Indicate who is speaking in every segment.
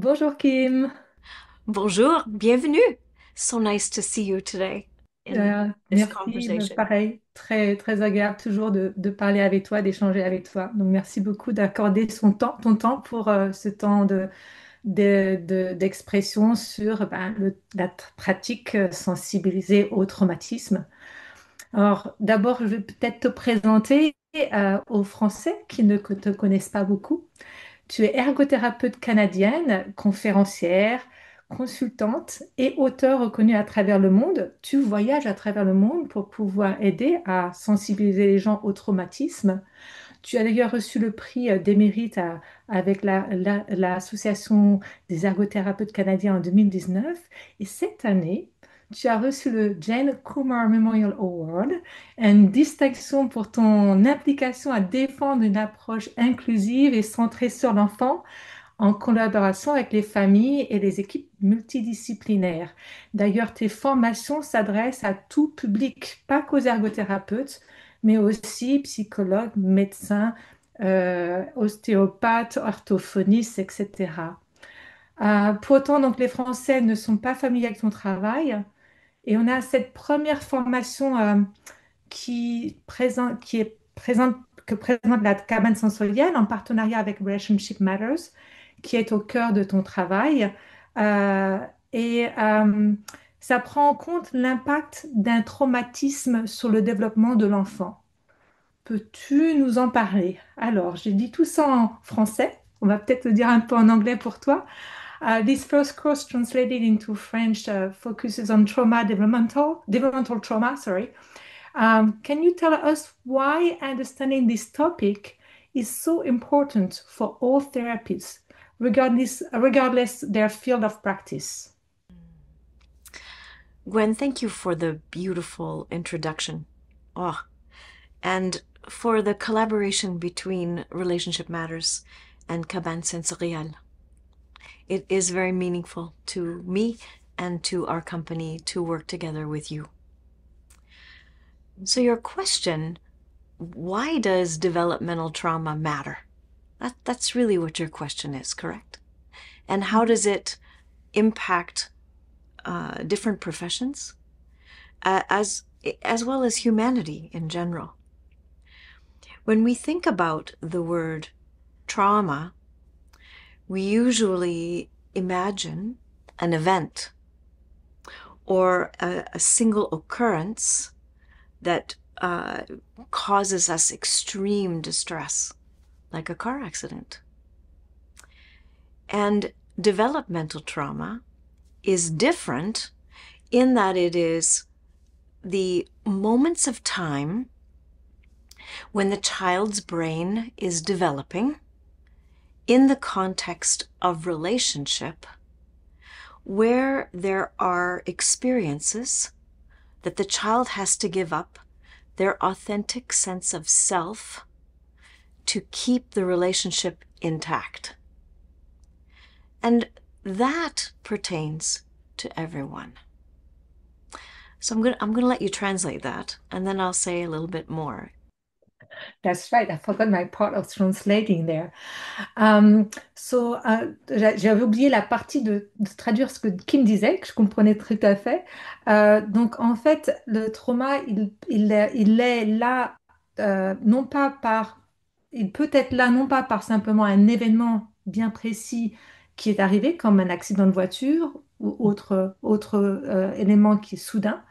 Speaker 1: Bonjour Kim.
Speaker 2: Bonjour, bienvenue. So nice to see you today in this
Speaker 1: Merci,
Speaker 2: conversation.
Speaker 1: pareil, très, très agréable toujours de parler avec toi, d'échanger avec toi. Donc merci beaucoup d'accorder ton temps pour ce temps d'expression sur pratique sensibilisée au traumatisme. Alors d'abord, je vais peut-être te présenter aux Français qui ne te connaissent pas beaucoup. Tu es ergothérapeute canadienne, conférencière, consultante et auteure reconnue à travers le monde. Tu voyages à travers le monde pour pouvoir aider à sensibiliser les gens au traumatisme. Tu as d'ailleurs reçu le prix d'émérite avec l'Association des ergothérapeutes canadiens en 2019. Et cette année, tu as reçu le Jane Kumar Memorial Award, une distinction pour ton implication à défendre une approche inclusive et centrée sur l'enfant en collaboration avec les familles et les équipes multidisciplinaires. D'ailleurs, tes formations s'adressent à tout public, pas qu'aux ergothérapeutes, mais aussi psychologues, médecins, ostéopathes, orthophonistes, etc. Pour autant, donc, les Français ne sont pas familiers avec ton travail et on a cette première formation que présente la cabane sensorielle en partenariat avec Relationship Matters, qui est au cœur de ton travail. Euh, et ça prend en compte l'impact d'un traumatisme sur le développement de l'enfant. Peux-tu nous en parler? Alors, j'ai dit tout ça en français. On va peut-être le dire un peu en anglais pour toi. This first course translated into French focuses on developmental trauma, sorry. Can you tell us why understanding this topic is so important for all therapists, regardless their field of practice?
Speaker 2: Gwen, thank you for the beautiful introduction. Oh, and for the collaboration between Relationship Matters and Cabane Sensorial. It is very meaningful to me and to our company to work together with you. So, your question, why does developmental trauma matter? That's really what your question is, correct? And how does it impact different professions, uh, as as well as humanity in general? When we think about the word trauma, we usually imagine an event or a single occurrence that causes us extreme distress, like a car accident. And developmental trauma is different in that it is the moments of time when the child's brain is developing in the context of relationship, where there are experiences that the child has to give up their authentic sense of self to keep the relationship intact. And that pertains to everyone. So I'm gonna let you translate that, and then I'll say a little bit more.
Speaker 1: That's right. I forgot my part of translating there. J'avais oublié la partie de traduire ce que Kim disait, que je comprenais tout à fait. Donc, en fait, le trauma, il est là, non pas par, il peut être là, non pas par simplement un événement bien précis qui est arrivé, comme un accident de voiture ou autre élément qui est soudain,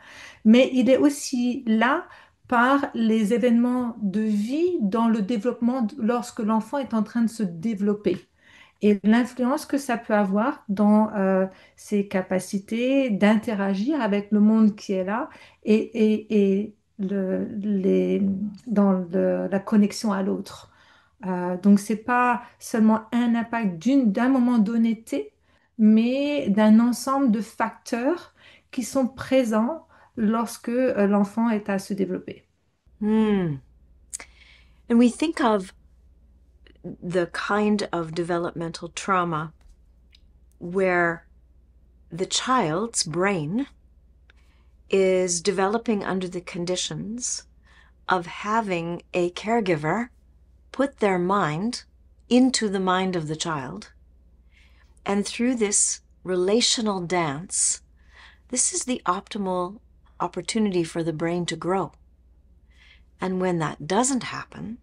Speaker 1: mais il est aussi là par les événements de vie dans le développement lorsque l'enfant est en train de se développer et l'influence que ça peut avoir dans ses capacités d'interagir avec le monde qui est là et dans la connexion à l'autre. Donc, c'est pas seulement un impact d'un moment donné T, mais d'un ensemble de facteurs qui sont présents lorsque l'enfant est à se développer.
Speaker 2: Hmm. And we think of the kind of developmental trauma where the child's brain is developing under the conditions of having a caregiver put their mind into the mind of the child And through this relational dance, this is the optimal opportunity for the brain to grow. And when that doesn't happen,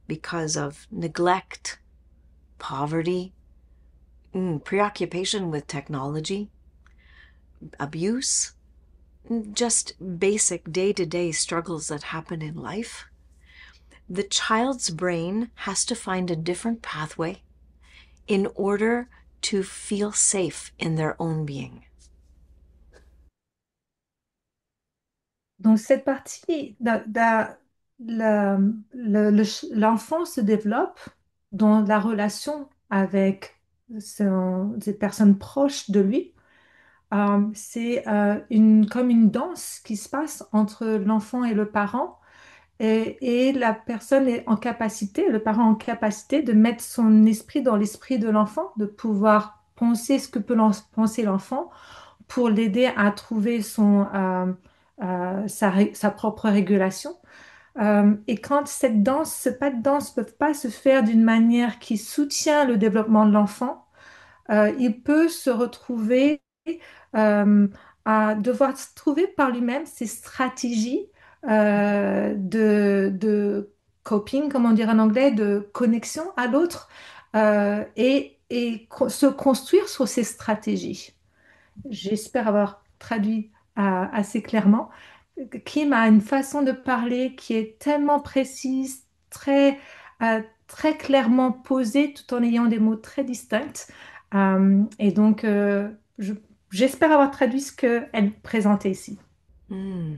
Speaker 2: because of neglect, poverty, preoccupation with technology, abuse, just basic day-to-day struggles that happen in life, the child's brain has to find a different pathway in order to feel safe in their own being.
Speaker 1: Donc cette partie, l'enfant se développe dans la relation avec des personnes proches de lui. C'est comme une danse qui se passe entre l'enfant et le parent. Et la personne est en capacité, le parent en capacité de mettre son esprit dans l'esprit de l'enfant, de pouvoir penser ce que peut penser l'enfant pour l'aider à trouver sa propre régulation. Et quand ce pas de danse ne peut pas se faire d'une manière qui soutient le développement de l'enfant, il peut se retrouver euh, à devoir trouver par lui-même ses stratégies de coping, comment dire en anglais, de connexion à l'autre et se construire sur ces stratégies. J'espère avoir traduit assez clairement. Kim a une façon de parler qui est tellement précise, très clairement posée, tout en ayant des mots très distincts. Et donc, j'espère avoir traduit ce qu'elle présentait ici.
Speaker 2: Mm.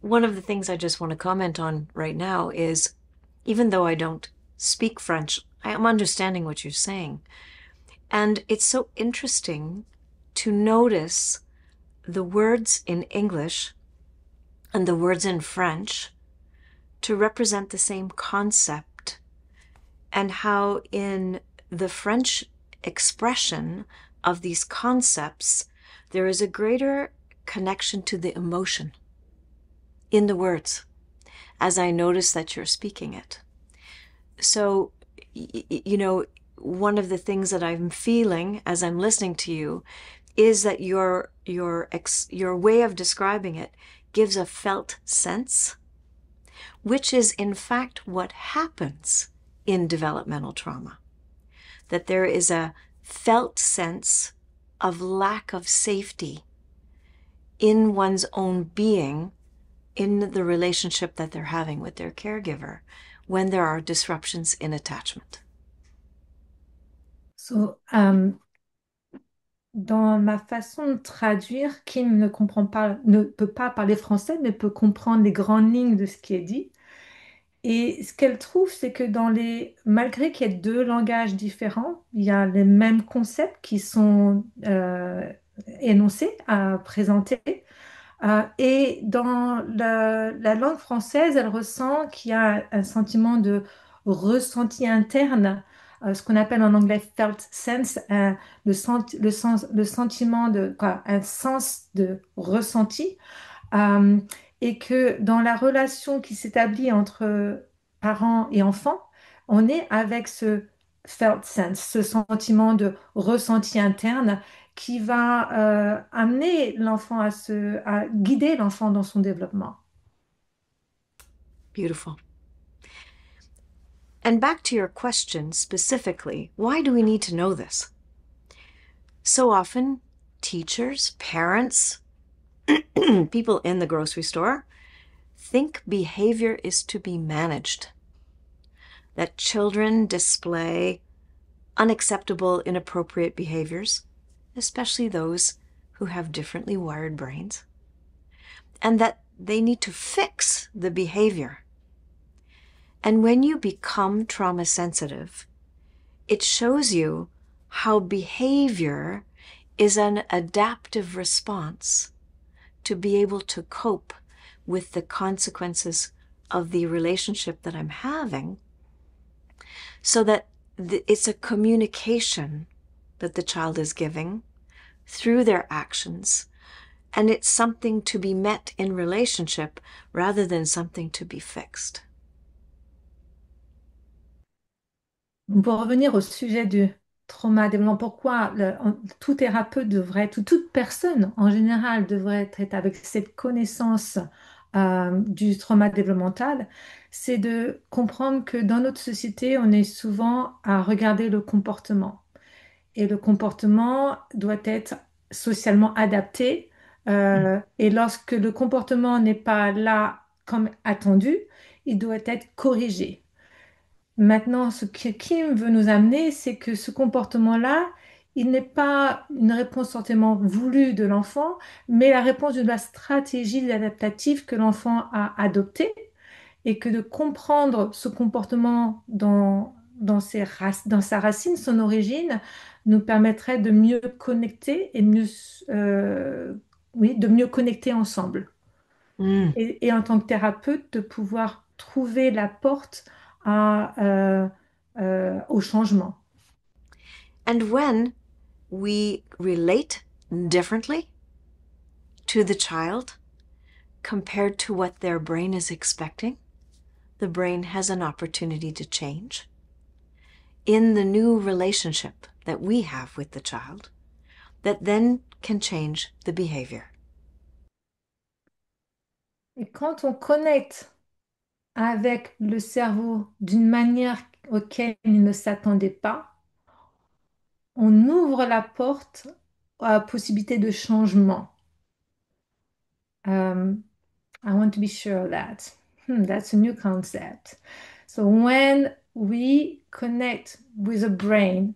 Speaker 2: One of the things I just want to comment on right now is, even though I don't speak French, I am understanding what you're saying. And it's so interesting to notice the words in English and the words in French to represent the same concept, and how in the French expression of these concepts, there is a greater connection to the emotion in the words, as I notice that you're speaking it. So, you know, one of the things that I'm feeling as I'm listening to you is that your way of describing it gives a felt sense, which is in fact what happens in developmental trauma. That there is a felt sense of lack of safety in one's own being, in the relationship that they're having with their caregiver, when there are disruptions in attachment.
Speaker 1: So, dans ma façon de traduire, Kim ne peut pas parler français, mais peut comprendre les grandes lignes de ce qui est dit. Et ce qu'elle trouve, c'est que malgré qu'il y ait deux langages différents, il y a les mêmes concepts qui sont énoncés, présentés. Et dans la langue française, elle ressent qu'il y a un sentiment de ressenti interne, ce qu'on appelle en anglais felt sense, le sentiment de quoi, un sens de ressenti. Euh, et que dans la relation qui s'établit entre parents et enfants, on est avec ce felt sense, ce sentiment de ressenti interne qui va amener l'enfant à guider l'enfant dans son développement.
Speaker 2: Beautiful. And back to your question specifically, why do we need to know this? So often, teachers, parents, people in the grocery store think behavior is to be managed, that children display unacceptable, inappropriate behaviors, especially those who have differently wired brains, and that they need to fix the behavior. And when you become trauma sensitive, it shows you how behavior is an adaptive response to be able to cope with the consequences of the relationship that I'm having, so that it's a communication that the child is giving through their actions, and it's something to be met in relationship rather than something to be fixed.
Speaker 1: Pour revenir au sujet trauma développement, pourquoi tout thérapeute devrait être, ou toute personne en général devrait être avec cette connaissance du trauma développemental, c'est de comprendre que dans notre société, on est souvent à regarder le comportement. Et le comportement doit être socialement adapté. Et lorsque le comportement n'est pas là comme attendu, il doit être corrigé. Maintenant, ce que Kim veut nous amener, c'est que ce comportement-là, il n'est pas une réponse forcément voulue de l'enfant, mais la réponse de la stratégie adaptative que l'enfant a adoptée et que de comprendre ce comportement dans sa racine, son origine, nous permettrait de mieux connecter et oui, de mieux connecter ensemble
Speaker 2: Mm.
Speaker 1: et en tant que thérapeute, de pouvoir trouver la porte au changement.
Speaker 2: And when we relate differently to the child compared to what their brain is expecting, the brain has an opportunity to change in the new relationship that we have with the child that then can change the behavior.
Speaker 1: Et quand on connecte avec le cerveau d'une manière auquel il ne s'attendait pas, on ouvre la porte à la possibilité de changement. Um, I want to be sure of that. That's a new concept. So when we connect with a brain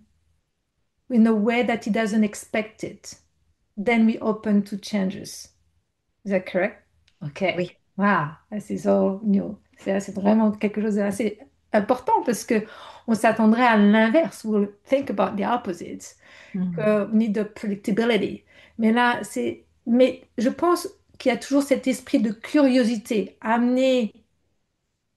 Speaker 1: in a way that it doesn't expect it, then we open to changes. Is that correct? Okay.
Speaker 2: Oui.
Speaker 1: Wow, this is all new. C'est vraiment quelque chose d'assez important parce que on s'attendrait à l'inverse. We'll think about the opposite.
Speaker 2: Mm.
Speaker 1: Que we need the predictability. Mais je pense qu'il y a toujours cet esprit de curiosité, amener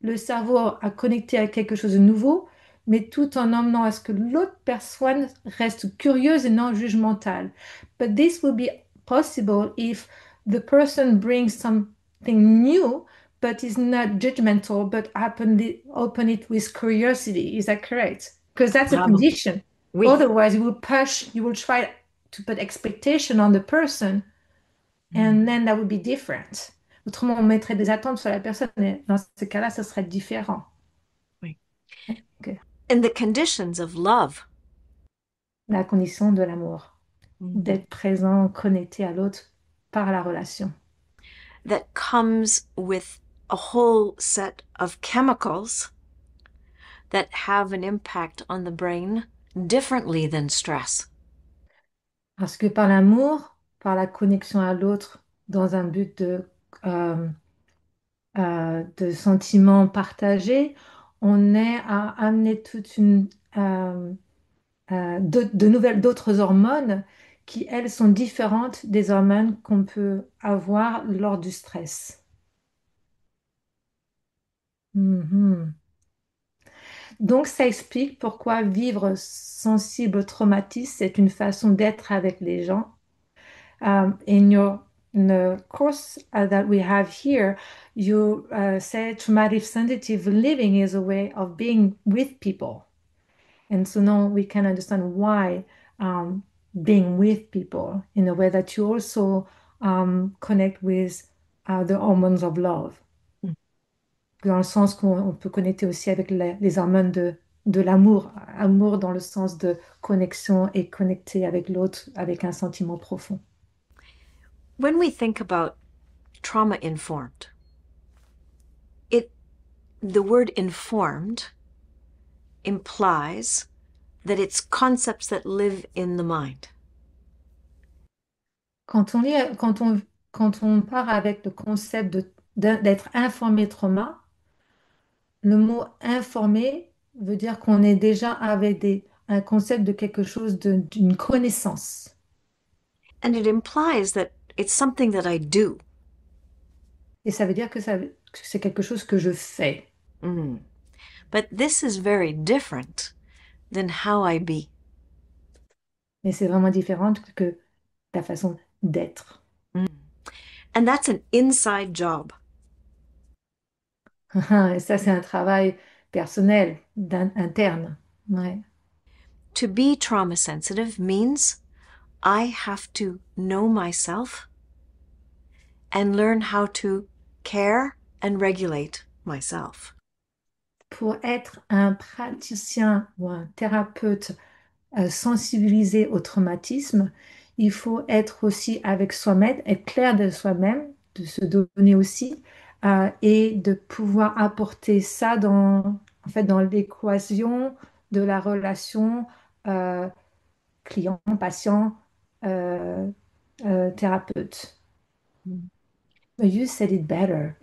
Speaker 1: le cerveau à connecter à quelque chose de nouveau, mais tout en emmenant à ce que l'autre personne reste curieuse et non jugementale. But this will be possible if the person brings something new, but is not judgmental, but open it with curiosity. Is that correct? Because that's a
Speaker 2: Bravo.
Speaker 1: condition.
Speaker 2: Oui.
Speaker 1: Otherwise, you will try to put expectation on the person,
Speaker 2: Mm.
Speaker 1: and then that would be different. Autrement, on mettrait des attentes sur la personne, et dans ce cas-là, ça serait différent.
Speaker 2: Oui.
Speaker 1: Ok.
Speaker 2: In the conditions of love,
Speaker 1: La condition de l'amour,
Speaker 2: mm,
Speaker 1: d'être présent, connecté à l'autre par la relation.
Speaker 2: that comes with a whole set of chemicals that have an impact on the brain differently than stress.
Speaker 1: Parce que par l'amour, par la connexion à l'autre, dans un but de sentiments partagés, on est à amener d'autres hormones qui, elles, sont différentes des hormones qu'on peut avoir lors du stress. Mhm. Donc, ça explique pourquoi vivre sensible au traumatisme, c'est une façon d'être avec les gens. In the course that we have here, you say traumatic sensitive living is a way of being with people. And so now we can understand why being with people in a way that you also connect with the hormones of love. Dans le sens qu'on peut connecter aussi avec les hormones de l'amour, amour dans le sens de connexion et connecter avec l'autre avec un sentiment profond.
Speaker 2: When we think about trauma informed, it the word informed implies that it's concepts that live in the mind.
Speaker 1: Quand on lit, quand on part avec le concept d'être informé trauma, le mot informé veut dire qu'on est déjà avec un concept de quelque chose d'une connaissance.
Speaker 2: And it implies that it's something that I do.
Speaker 1: Et ça veut dire que c'est quelque chose que je fais.
Speaker 2: Mm. But this is very different than how I be.
Speaker 1: Mais c'est vraiment différent que ta façon d'être.
Speaker 2: Mm. And that's an inside job.
Speaker 1: Et ça, c'est un travail personnel, interne. Ouais.
Speaker 2: to be trauma sensitive means I have to know myself and learn how to care and regulate myself.
Speaker 1: Pour être un praticien ou un thérapeute sensibilisé au traumatisme, il faut être aussi avec soi-même, être clair de soi-même, de se donner aussi, et de pouvoir apporter ça en fait, dans l'équation de la relation euh, client-patient, euh, thérapeute. But you said it better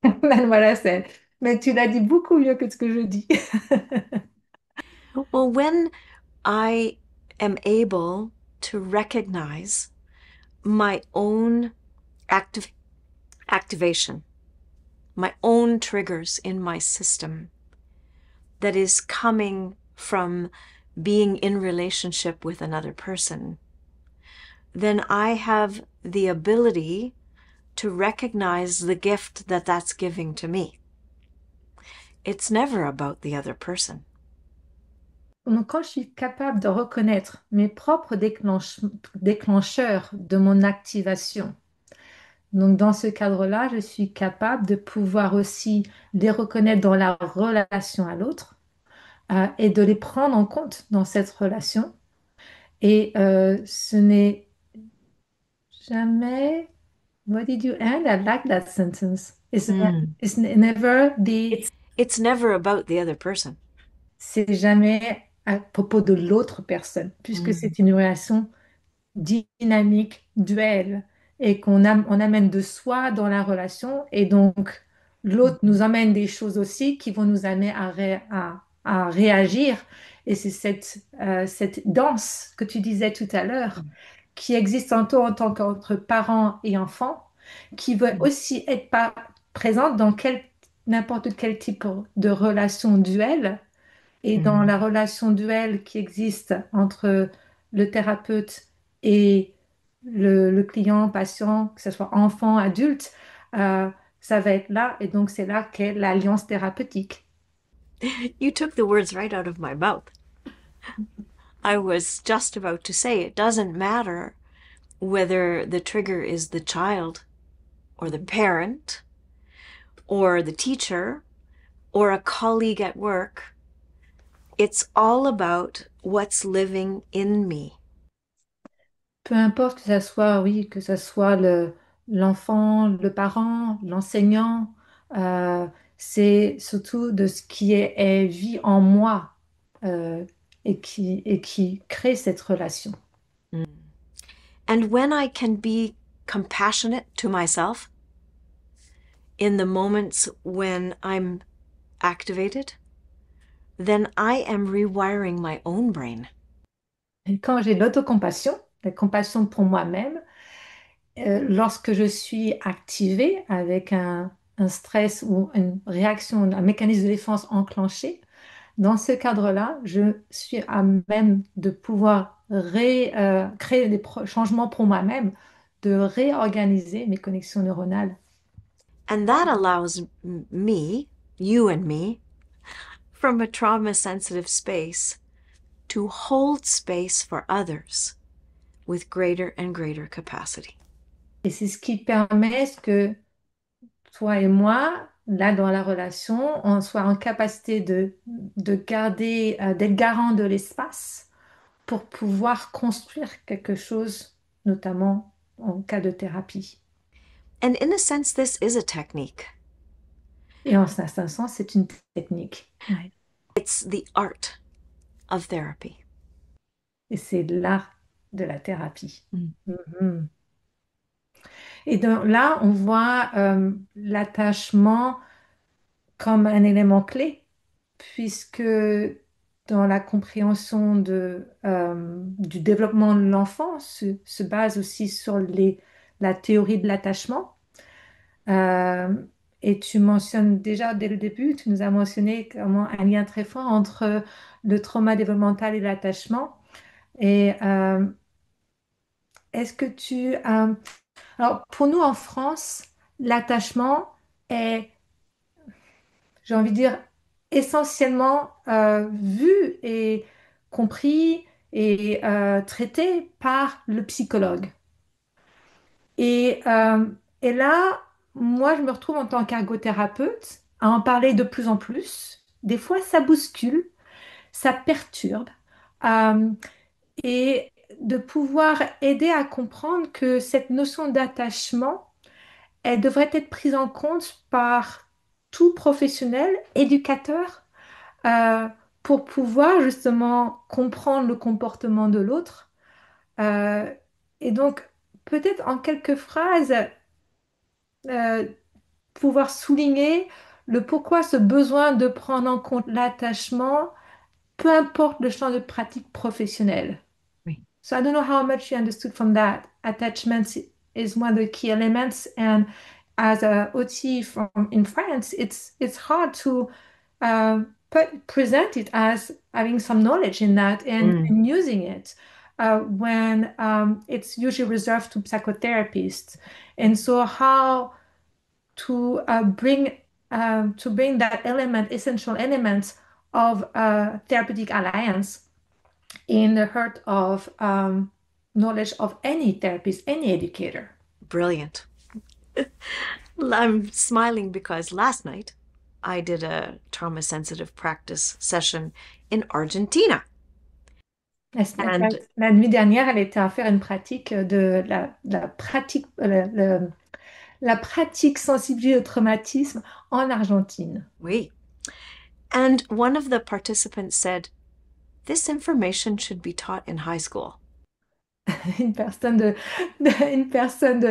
Speaker 1: than what I said. Mais tu l'as dit beaucoup mieux que ce que je dis.
Speaker 2: Well, when I am able to recognize my own activation, my own triggers in my system that is coming from being in relationship with another person, then I have the ability to recognize the gift that that's giving to me. It's never about the other person.
Speaker 1: Donc, quand je suis capable de reconnaître mes propres déclencheurs de mon activation, donc dans ce cadre-là, je suis capable de pouvoir aussi les reconnaître dans la relation à l'autre et de les prendre en compte dans cette relation. Et ce n'est jamais. What did you end? I like that sentence.
Speaker 2: Mm.
Speaker 1: It's never the.
Speaker 2: It's never about the other person.
Speaker 1: C'est jamais à propos de l'autre personne, puisque
Speaker 2: Mm.
Speaker 1: c'est une relation dynamique, duel, et on amène de soi dans la relation, et donc l'autre nous amène des choses aussi qui vont nous amener à réagir. Et c'est cette danse que tu disais tout à l'heure, qui existe en tant qu'entre parents et enfants, qui veut aussi être pas présente dans n'importe quel type de relation duel et dans
Speaker 2: Mm.
Speaker 1: la relation duel qui existe entre le thérapeute et le client, patient, que ce soit enfant, adulte, euh, ça va être là. Et donc, c'est là qu'est l'alliance thérapeutique.
Speaker 2: You took the words right out of my mouth. I was just about to say it doesn't matter whether the trigger is the child or the parent or the teacher or a colleague at work. It's all about what's living in me.
Speaker 1: Peu importe que ça soit, oui, que ça soit l'enfant, le parent, l'enseignant, euh, c'est surtout de ce qui vit en moi euh, et qui crée cette relation.
Speaker 2: Mm. And when I can be compassionate to myself in the moments when I'm activated, then I am rewiring my own brain.
Speaker 1: Et quand j'ai l'autocompassion, la compassion pour moi-même, lorsque je suis activée avec un stress ou une réaction, un mécanisme de défense enclenché, dans ce cadre-là, je suis à même de pouvoir créer des changements pour moi-même, de réorganiser mes connexions neuronales.
Speaker 2: And that allows me, you and me, from a trauma sensitive space to hold space for others with greater and greater capacity.
Speaker 1: Et c'est ce qui permet que toi et moi, là dans la relation, on soit en capacité de garder, d'être garant de l'espace pour pouvoir construire quelque chose, notamment en cas de thérapie.
Speaker 2: And in a sense, this is a technique.
Speaker 1: Et en certain sens, c'est une technique. Ouais.
Speaker 2: It's the art of therapy.
Speaker 1: Et c'est l'art de la thérapie.
Speaker 2: Mm.
Speaker 1: Mhm. Et donc là, on voit l'attachement comme un élément clé, puisque dans la compréhension du développement de l'enfant se base aussi sur la théorie de l'attachement. Euh, et tu mentionnes déjà dès le début, tu nous as mentionné comment un lien très fort entre le trauma développemental et l'attachement. Et est-ce que alors, pour nous en France, l'attachement est, j'ai envie de dire, essentiellement vu et compris et traité par le psychologue. Et, euh, et là, moi, je me retrouve en tant qu'ergothérapeute à en parler de plus en plus. Des fois, ça bouscule, ça perturbe. Euh, et de pouvoir aider à comprendre que cette notion d'attachement, elle devrait être prise en compte par tout professionnel, éducateur, euh, pour pouvoir justement comprendre le comportement de l'autre. Euh, et donc, peut-être en quelques phrases, euh, pouvoir souligner le pourquoi ce besoin de prendre en compte l'attachement, peu importe le champ de pratique professionnelle.
Speaker 2: Oui.
Speaker 1: So I don't know how much you understood from that. Attachment is one of the key elements, and as a OT from in France, it's hard to present it as having some knowledge in that
Speaker 2: Mm.
Speaker 1: and using it when it's usually reserved to psychotherapists. And so how to bring that element, essential elements of therapeutic alliance in the heart of knowledge of any therapist, any educator.
Speaker 2: Brilliant. I'm smiling because last night I did a trauma sensitive practice session in Argentina. And
Speaker 1: La nuit dernière, elle était à faire une pratique de la pratique, la pratique sensibilisée au traumatisme en Argentine.
Speaker 2: we and one of the participants said, this information should be taught in high school.
Speaker 1: Une personne une personne de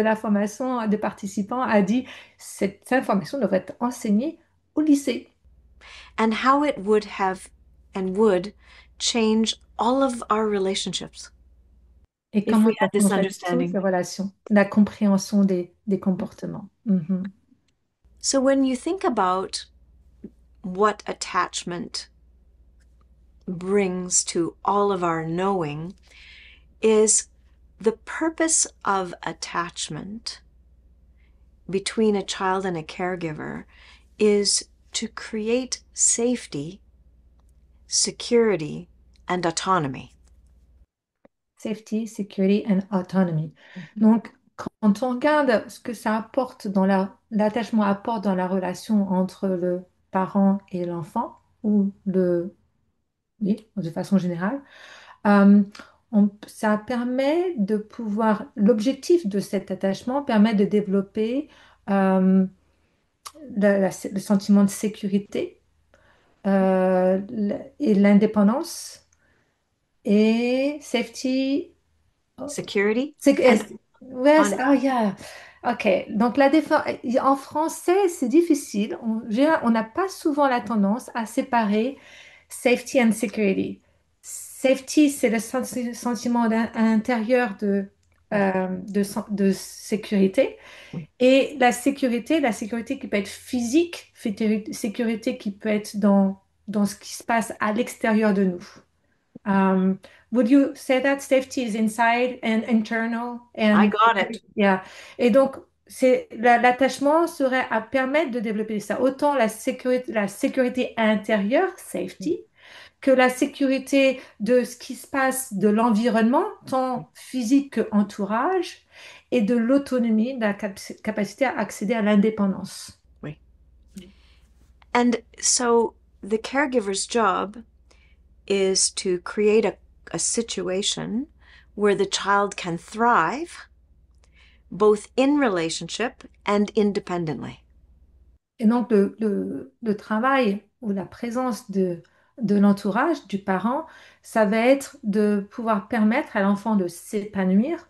Speaker 1: la formation des participants a dit, cette information devrait être enseignée au lycée.
Speaker 2: And how it would have and would change all of our relationships
Speaker 1: Et
Speaker 2: if
Speaker 1: comment
Speaker 2: we
Speaker 1: ça
Speaker 2: had this
Speaker 1: changerait toutes
Speaker 2: understanding.
Speaker 1: les relations, la compréhension des comportements. Mhm.
Speaker 2: So when you think about what attachment brings to all of our knowing, is the purpose of attachment between a child and a caregiver is to create safety, security, and autonomy.
Speaker 1: Safety, security and autonomy. Donc, quand on regarde ce que ça apporte dans l'attachement apporte dans la relation entre le parent et l'enfant, ou oui, de façon générale, euh, ça permet de pouvoir, l'objectif de cet attachement permet de développer euh, le sentiment de sécurité et l'indépendance et safety.
Speaker 2: Security
Speaker 1: C'est que,
Speaker 2: and
Speaker 1: ouais,
Speaker 2: on.
Speaker 1: ah, yeah. Ok, donc la défense, en français, c'est difficile. On n'a pas souvent la tendance à séparer safety and security. Safety, c'est le sentiment intérieur
Speaker 2: Oui,
Speaker 1: de sécurité.
Speaker 2: oui,
Speaker 1: Et la sécurité qui peut être physique, sécurité qui peut être dans ce qui se passe à l'extérieur de nous. Um, would you say that safety is inside and internal
Speaker 2: I
Speaker 1: and
Speaker 2: got it.
Speaker 1: yeah. Et donc l'attachement serait à permettre de développer ça, autant la sécurité intérieure, safety, que la sécurité de ce qui se passe de l'environnement, tant physique que entourage, et de l'autonomie, de la capacité à accéder à l'indépendance.
Speaker 2: Oui. And so the caregiver's job is to create a situation where the child can thrive both in relationship and independently.
Speaker 1: Et donc, le travail ou la présence de l'entourage, du parent, ça va être de pouvoir permettre à l'enfant de s'épanouir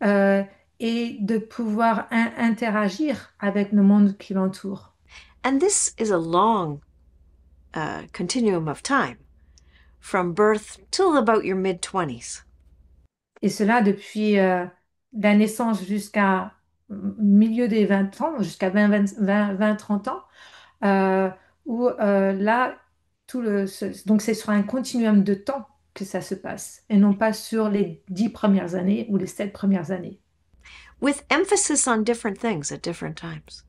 Speaker 1: euh, et de pouvoir interagir avec le monde qui l'entoure.
Speaker 2: And this is a long continuum of time from birth till about your mid 20s.
Speaker 1: Et cela depuis la naissance jusqu'à milieu des 20 ans, jusqu'à 30 ans, euh, où là, donc c'est sur un continuum de temps que ça se passe, et non pas sur les 10 premières années ou les 7 premières années.
Speaker 2: With emphasis on different things at different times.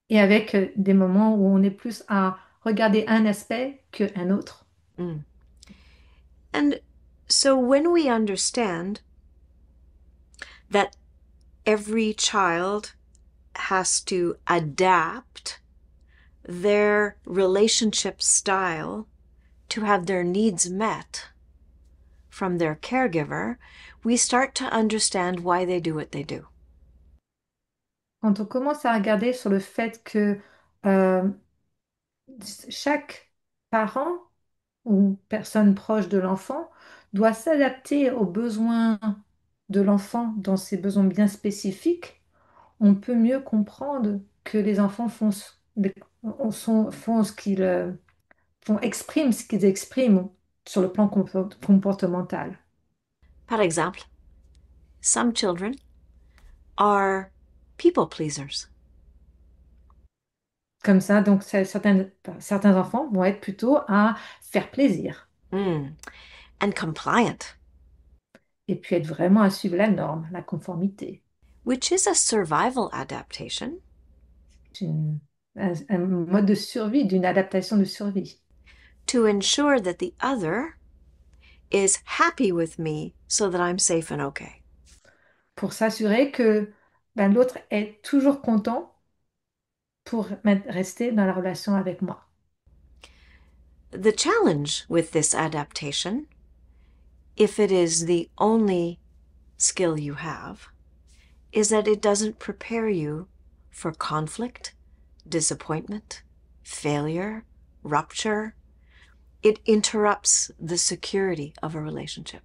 Speaker 1: Et avec des moments où on est plus à regarder un aspect qu'un autre.
Speaker 2: Mm. And so when we understand that every child has to adapt their relationship style to have their needs met from their caregiver, we start to understand why they do what they do.
Speaker 1: Quand on commence à regarder sur le fait que euh, chaque parent ou personne proche de l'enfant doit s'adapter aux besoins de l'enfant dans ses besoins bien spécifiques, on peut mieux comprendre que les enfants font ce qu'ils expriment ce qu'ils expriment sur le plan comportemental.
Speaker 2: Par exemple, some children are people pleasers.
Speaker 1: Comme ça, donc certains enfants vont être plutôt à faire plaisir
Speaker 2: And compliant,
Speaker 1: et puis être vraiment à suivre la norme, la conformité.
Speaker 2: which is a survival adaptation,
Speaker 1: C'est un mode de survie, d'une adaptation de survie.
Speaker 2: to ensure that the other is happy with me so that I'm safe and okay.
Speaker 1: Pour s'assurer que l'autre est toujours content pour rester dans la relation avec moi.
Speaker 2: The challenge with this adaptation, if it is the only skill you have, is that it doesn't prepare you for conflict, disappointment, failure, rupture. It interrupts the security of a relationship.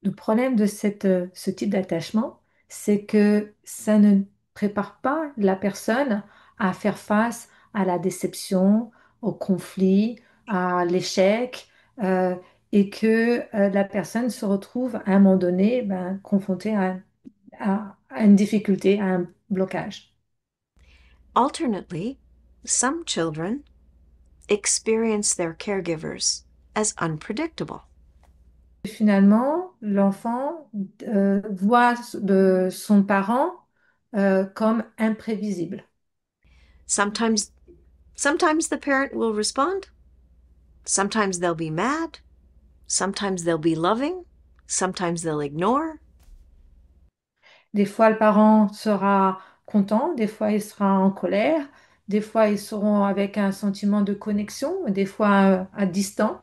Speaker 1: Le problème de ce type d'attachement, c'est que ça ne prépare pas la personne à faire face à la déception, au conflit, à l'échec, euh, et que la personne se retrouve à un moment donné confrontée à une difficulté, à un blocage.
Speaker 2: Alternately, some children experience their caregivers as unpredictable.
Speaker 1: Finalement, l'enfant voit son parent comme imprévisible.
Speaker 2: Sometimes, sometimes the parent will respond. Sometimes they'll be mad. Sometimes they'll be loving. Sometimes they'll ignore.
Speaker 1: Des fois, le parent sera content, des fois, il sera en colère, des fois, ils seront avec un sentiment de connexion, des fois à distant.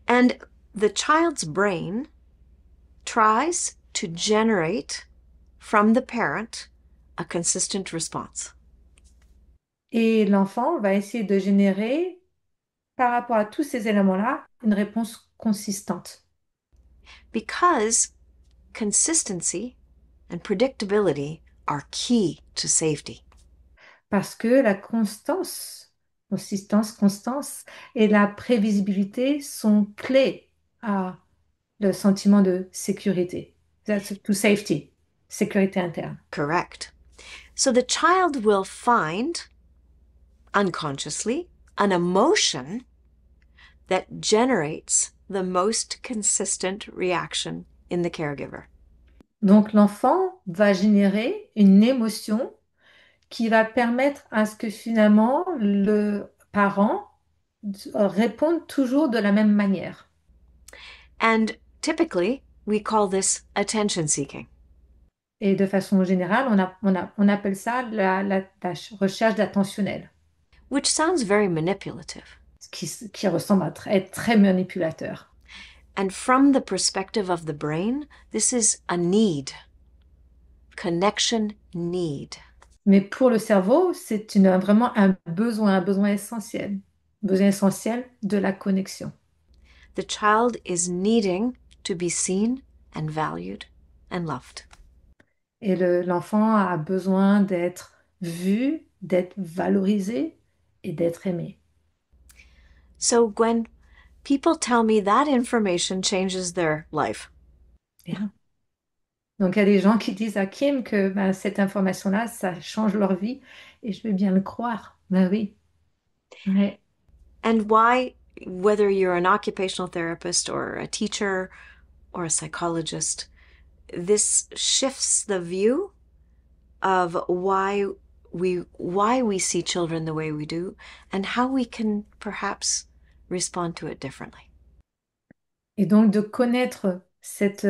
Speaker 2: And the child's brain tries to generate from the parent a consistent response.
Speaker 1: Et l'enfant va essayer de générer, par rapport à tous ces éléments-là, une réponse consistante.
Speaker 2: Because consistency and predictability are key to safety.
Speaker 1: Parce que la constance et la prévisibilité sont clés à le sentiment de sécurité, to safety, sécurité interne.
Speaker 2: Correct. So the child will find unconsciously an emotion that generates the most consistent reaction in the caregiver.
Speaker 1: Donc l'enfant va générer une émotion qui va permettre à ce que finalement le parent réponde toujours de la même manière.
Speaker 2: And typically, we call this attention seeking.
Speaker 1: Et de façon générale, on appelle ça la recherche d'attentionnel,
Speaker 2: Which sounds very manipulative.
Speaker 1: qui ressemble à être très manipulateur.
Speaker 2: And from the perspective of the brain, this is a need, connection need.
Speaker 1: Mais pour le cerveau, c'est vraiment un besoin essentiel de la connexion.
Speaker 2: The child is needing to be seen and valued and loved.
Speaker 1: Et l'enfant a besoin d'être vu, d'être valorisé et d'être aimé.
Speaker 2: So, Gwen, people tell me that information changes their life.
Speaker 1: Bien. Donc, il y a des gens qui disent à Kim que cette information-là, ça change leur vie et je veux bien le croire. Ben oui. Ouais.
Speaker 2: And why, whether you're an occupational therapist or a teacher or a psychologist, this shifts the view of why we see children the way we do and how we can perhaps respond to it differently.
Speaker 1: Et donc de connaître cet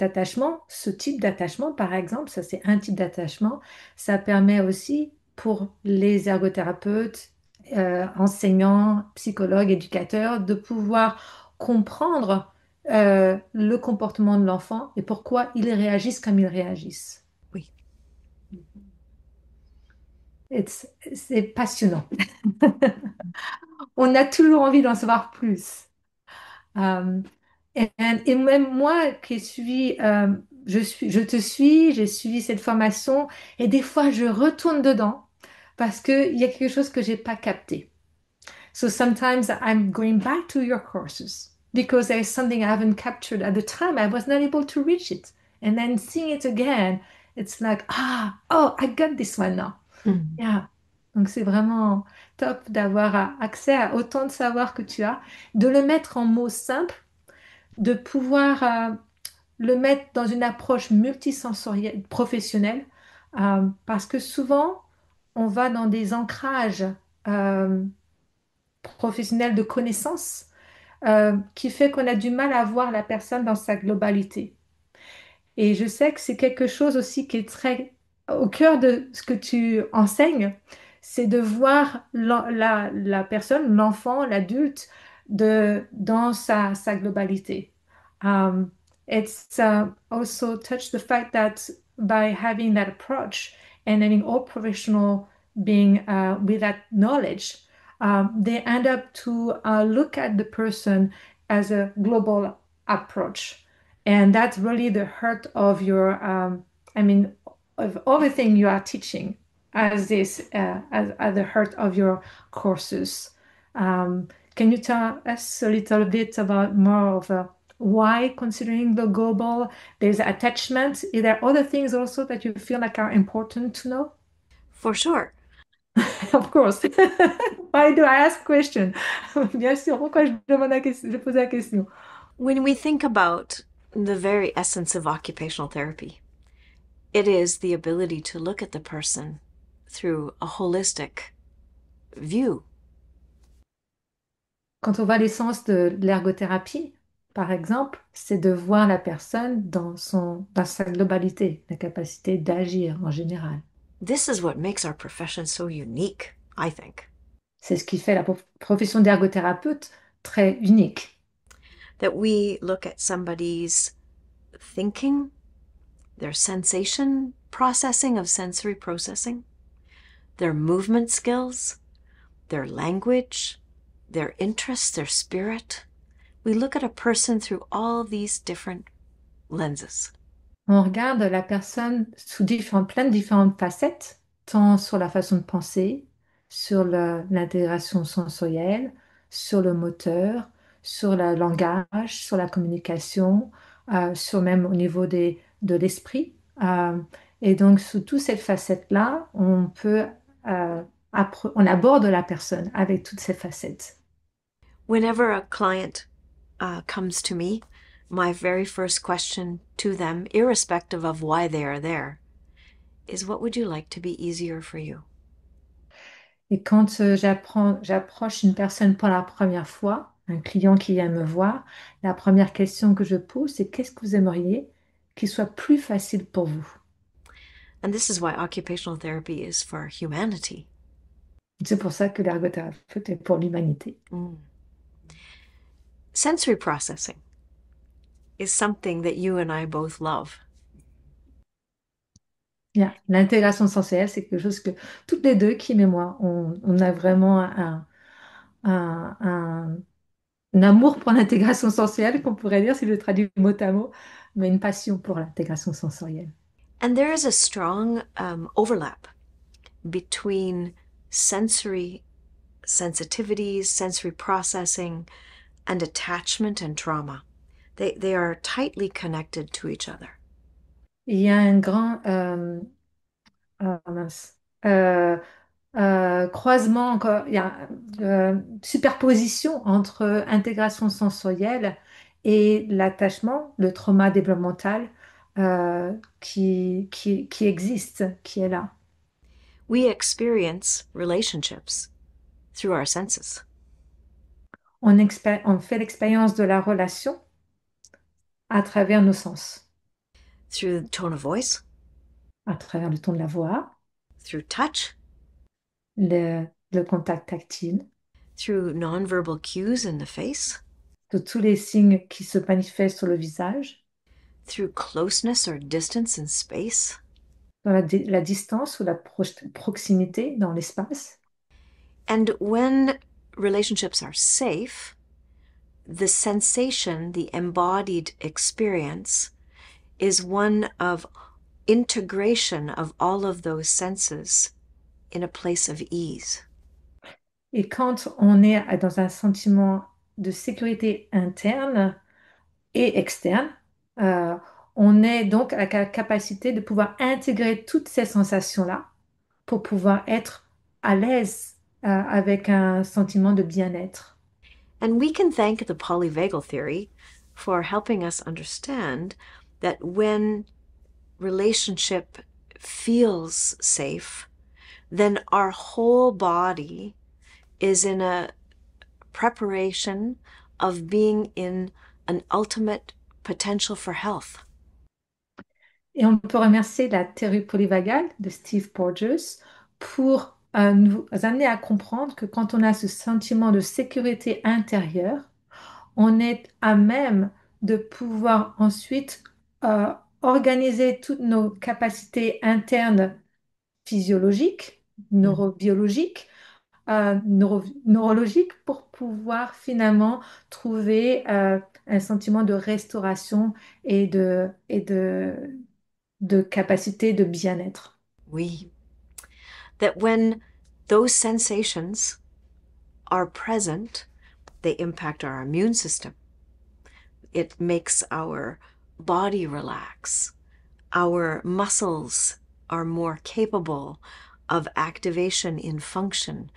Speaker 1: attachement, ce type d'attachement, par exemple, ça c'est un type d'attachement, ça permet aussi pour les ergothérapeutes, enseignants, psychologues, éducateurs, de pouvoir comprendre le comportement de l'enfant et pourquoi ils réagissent comme ils réagissent.
Speaker 2: Oui.
Speaker 1: C'est passionnant. On a toujours envie d'en savoir plus. Euh, et même moi qui ai suivi, je te suis, j'ai suivi cette formation et des fois je retourne dedans parce qu'il y a quelque chose que j'ai pas capté. So sometimes I'm going back to your courses because there is something I haven't captured at the time. I was not able to reach it. And then seeing it again, it's like, ah, oh, I got this one now.
Speaker 2: Mm.
Speaker 1: Yeah. Donc c'est vraiment top d'avoir accès à autant de savoir que tu as, de le mettre en mots simples, de pouvoir le mettre dans une approche multisensorielle, professionnelle, parce que souvent, on va dans des ancrages euh, professionnels de connaissances qui fait qu'on a du mal à voir la personne dans sa globalité. Et je sais que c'est quelque chose aussi qui est très au cœur de ce que tu enseignes, c'est de voir la personne, l'enfant, l'adulte, dans sa globalité. Um, it's also touched the fact that by having that approach and having all professional being with that knowledge, they end up to look at the person as a global approach. And that's really the heart of your, I mean, of everything you are teaching as as the heart of your courses. Can you tell us a little bit about more of why, considering the global, there's attachment? Is there other things also that you feel like are important to know?
Speaker 2: For sure.
Speaker 1: Of course. Why do I ask question? Bien sûr, pourquoi je demande je pose la question?
Speaker 2: When we think about the very essence of occupational therapy, it is the ability to look at the person through a holistic view.
Speaker 1: Quand on voit l'essence de l'ergothérapie, par exemple, c'est de voir la personne dans sa globalité, la capacité d'agir en général.
Speaker 2: This is what makes our profession so unique, I think.
Speaker 1: C'est ce qui fait la profession d'ergothérapeute très unique.
Speaker 2: That we look at somebody's thinking, their sensation processing of sensory processing, their movement skills, their language, their interests, their spirit. We look at a person through all these different lenses.
Speaker 1: On regarde la personne sous plein de différentes facettes, tant sur la façon de penser, sur l'intégration sensorielle, sur le moteur, sur le langage, sur la communication, sur même au niveau de l'esprit. Et donc, sous toutes ces facettes-là, on aborde la personne avec toutes ces facettes.
Speaker 2: Whenever a client comes to me, my very first question to them, irrespective of why they are there, is what would you like to be easier for you?
Speaker 1: Et quand j'approche une personne pour la première fois, un client qui vient me voir, la première question que je pose, c'est qu'est-ce que vous aimeriez qu'il soit plus facile pour vous?
Speaker 2: And this is why occupational therapy is for humanity.
Speaker 1: C'est pour ça que l'ergothérapeute est pour l'humanité.
Speaker 2: Mm. Sensory processing is something that you and I both love.
Speaker 1: Bien. L'intégration sensorielle, c'est quelque chose que toutes les deux, Kim et moi, on a vraiment un- un- un amour pour l'intégration sensorielle, qu'on pourrait dire si je traduis mot à mot, mais une passion pour l'intégration sensorielle.
Speaker 2: And there is a strong overlap between sensory sensitivities, sensory processing, and attachment and trauma. They are tightly connected to each other.
Speaker 1: Il y a un grand mince, croisement, il y a superposition entre intégration sensorielle et l'attachement, le trauma développemental qui existe, qui est là.
Speaker 2: We experience relationships through our senses.
Speaker 1: on fait l'expérience de la relation à travers nos sens,
Speaker 2: through the tone of voice,
Speaker 1: à travers le ton de la voix,
Speaker 2: through touch,
Speaker 1: le contact tactile,
Speaker 2: through nonverbal cues in the face,
Speaker 1: de tous les signes qui se manifestent sur le visage,
Speaker 2: through closeness or distance in space.
Speaker 1: dans la distance ou la proximité dans l'espace.
Speaker 2: And when relationships are safe, the sensation, the embodied experience, is one of integration of all of those senses in a place of ease.
Speaker 1: Et quand on est dans un sentiment de sécurité interne et externe, euh, on est donc à la capacité de pouvoir intégrer toutes ces sensations-là pour pouvoir être à l'aise avec un sentiment de bien-être.
Speaker 2: And we can thank the polyvagal theory for helping us understand that when relationship feels safe, then our whole body is in a preparation of being in an ultimate potential for health.
Speaker 1: Et on peut remercier la théorie polyvagale de Steve Porges pour nous amener à comprendre que quand on a ce sentiment de sécurité intérieure, on est à même de pouvoir ensuite euh, organiser toutes nos capacités internes physiologiques, neurobiologiques, neurologiques pour pouvoir finalement trouver un sentiment de restauration et de capacité de bien-être.
Speaker 2: We that when those sensations are present, they impact our immune system. It makes our body relax. Our muscles are more capable of activation in function.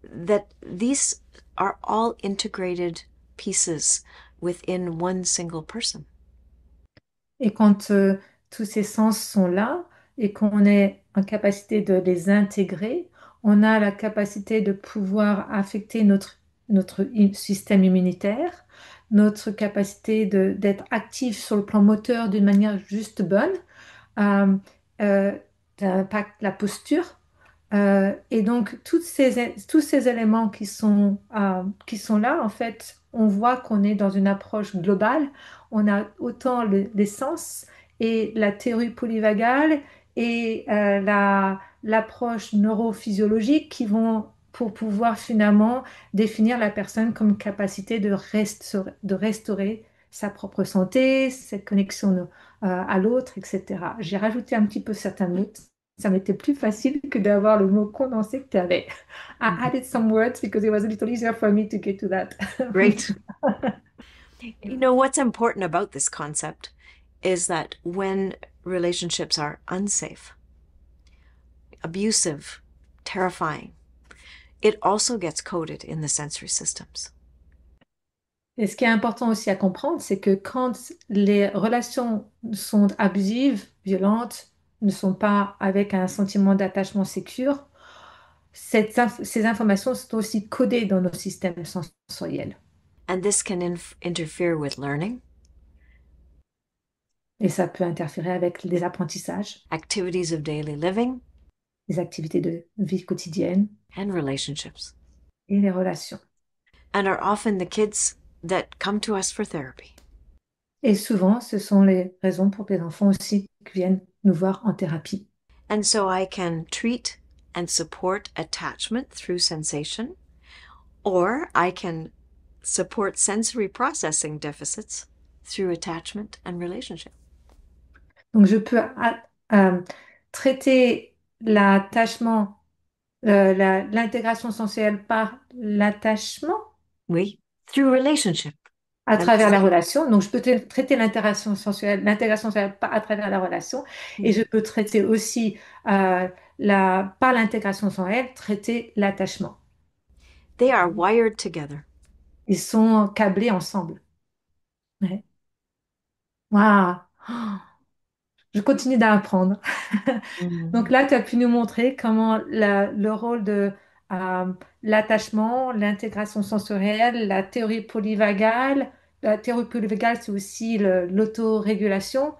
Speaker 2: That these are all integrated pieces within one single person.
Speaker 1: Et quand tous ces sens sont là et qu'on est en capacité de les intégrer, on a la capacité de pouvoir affecter notre système immunitaire, notre capacité d'être actif sur le plan moteur d'une manière juste bonne, euh, euh, ça impacte la posture. Et donc, tous ces éléments qui sont là, en fait, on voit qu'on est dans une approche globale. On a autant les sens et la théorie polyvagale et l'approche neurophysiologique qui vont pour pouvoir finalement définir la personne comme capacité de restaurer sa propre santé, cette connexion à l'autre, etc. J'ai rajouté un petit peu certains mots. Ça m'était plus facile que d'avoir le mot condensé que tu avais. I
Speaker 2: Mhm.
Speaker 1: added some words because it was a little easier for me to get to that.
Speaker 2: Great. You know, what's important about this concept is that when relationships are unsafe, abusive, terrifying, it also gets coded in the sensory systems.
Speaker 1: Et ce qui est important aussi à comprendre, c'est que quand les relations sont abusives, violentes, ne sont pas avec un sentiment d'attachement sécure, ces informations sont aussi codées dans nos systèmes sensoriels.
Speaker 2: And this can interfere with learning,
Speaker 1: Et ça peut interférer avec les apprentissages,
Speaker 2: activities of daily living,
Speaker 1: les activités de vie quotidienne
Speaker 2: and relationships,
Speaker 1: et les relations.
Speaker 2: and are often the kids that come to us for therapy.
Speaker 1: Et souvent, ce sont les raisons pour que les enfants aussi viennent nous voir en thérapie.
Speaker 2: And so I can treat and support attachment through sensation, or I can support sensory processing deficits through attachment and relationship.
Speaker 1: Donc, je peux traiter l'attachement, l'intégration sensorielle par l'attachement
Speaker 2: Oui, through relationship.
Speaker 1: à
Speaker 2: And
Speaker 1: travers la relation. Donc, je peux traiter l'intégration sensorielle à travers la relation. Et je peux traiter aussi, par l'intégration sensorielle, traiter l'attachement.
Speaker 2: they are wired together.
Speaker 1: Ils sont câblés ensemble. Ouais. Waouh! Oh, je continue d'apprendre. Donc
Speaker 2: Mm.
Speaker 1: là, tu as pu nous montrer comment le rôle de l'attachement, l'intégration sensorielle, la théorie polyvagale. La théorie polyvagale, c'est aussi l'autorégulation.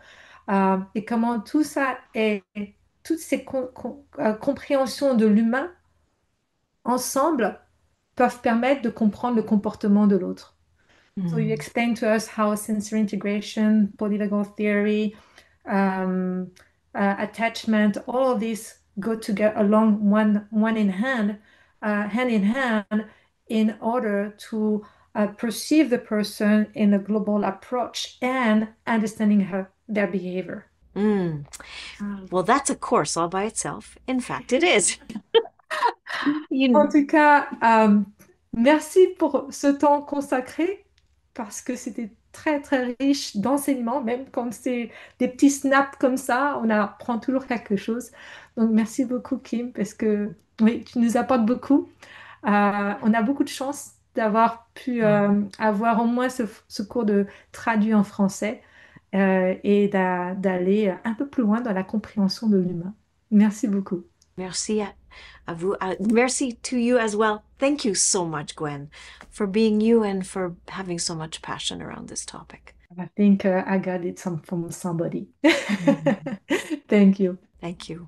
Speaker 1: Et comment tout ça est, toutes ces compréhensions de l'humain ensemble peuvent permettre de comprendre le comportement de l'autre. So you
Speaker 2: Mm.
Speaker 1: explain to us how sensory integration, polyvagal theory, um, attachment, all of these go together along hand in hand, in order to perceive the person in a global approach and understanding their behavior.
Speaker 2: Mm. Well, that's a course all by itself. In fact, it is.
Speaker 1: En
Speaker 2: You,
Speaker 1: tout cas, merci pour ce temps consacré parce que c'était très très riche d'enseignements, même quand c'est des petits snaps comme ça, on apprend toujours quelque chose. Donc merci beaucoup Kim parce que oui, tu nous apportes beaucoup. On a beaucoup de chance d'avoir pu avoir au moins ce cours de traduit en français et d'aller un peu plus loin dans la compréhension de l'humain. Merci beaucoup.
Speaker 2: merci à vous. Merci to you as well. Thank you so much, Gwen, for being you and for having so much passion around this topic.
Speaker 1: I think I got it from somebody.
Speaker 2: Mhm.
Speaker 1: Thank you.
Speaker 2: Thank you.